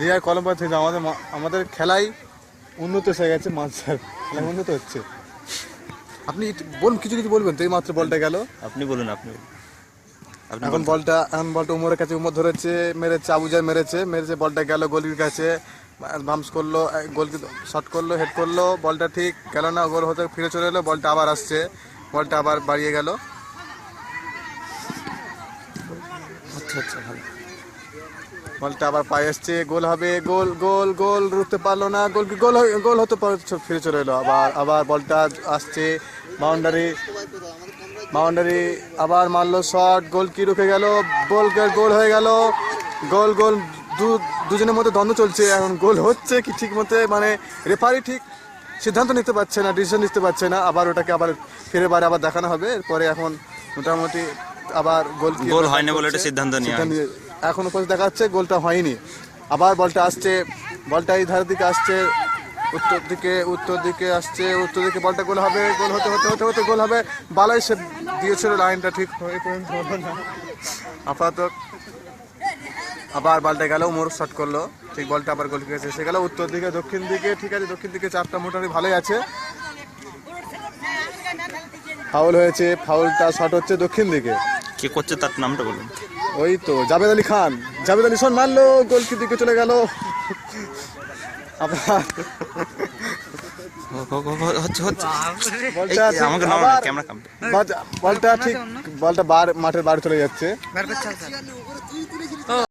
রিয়ার কলম্বো থেকে আমাদের খেলায় উন্নত হয়ে গেছে, মাঝার খেলায় উন্নত হচ্ছে। আপনি বলুন, কিছু বলবেন তো। এই মাত্র বলটা গেল, আপনি বলুন। এখন বলটা উমরের কাছে, উমর ধরেছে, মেরেছে, আবুজার মেরেছে, বলটা গেল গলির কাছে, বাম্পস করলো, গোল শট করলো, হেড করলো, বলটা ঠিক গেল না, গোল হতে ফিরে চলে এলো, বলটা আবার আসছে, বলটা আবার বাড়িয়ে গেল। আচ্ছা ভালো, বলটা আবার পায়ে আসছে, গোল হবে, গোল গোল গোল, রুখতে পারলো না, গোল হতে ফিরে চলে এলো, আবার বলটা আসছে, বাউন্ডারি আবার মারলো শট, গোল কি রুখে গেল, গোল হয়ে গেল, গোল দুজনের মধ্যে দ্বন্দ্ব চলছে এখন, গোল হচ্ছে কি ঠিক মতো, মানে রেফারি ঠিক সিদ্ধান্ত নিতে পারছে না, ডিসিশন নিতে পারছে না, আবার ওটাকে আবার ফিরে বারে আবার দেখানো হবে। এরপরে এখন মোটামুটি আবার গোল হয়নি বলে এটা সিদ্ধান্ত নিয়ে এখনো পর্যন্ত দেখা যাচ্ছে গোলটা হয়নি। আবার বলটা আসছে, বলটা এই ধারের দিকে আসছে, উত্তর দিকে আসছে, উত্তর দিকে বলটা গোল হবে, গোল হতে গোল হবে, বালাই সে দিয়েছিল, লাইনটা ঠিক হয়ে পর্যন্ত না। আপাতত আবার বলটা গেল, উমর শট করলো, ঠিক বলটা আবার গোল কিপার এসে গেল। উত্তর দিকে দক্ষিণ দিকে, ঠিক আছে, দক্ষিণ দিকে চারটা মোটামুটি ভালোই আছে। ফাউল হয়েছে, ফাউলটা শট হচ্ছে দক্ষিণ দিকে। কে করছে তার নামটা বলুন। ওই তো জাভেদ আলী খান, মারলো, গোল কি দিকে চলে গেল। আবার বলটা ঠিক, বলটা মাঠের বাইরে চলে যাচ্ছে।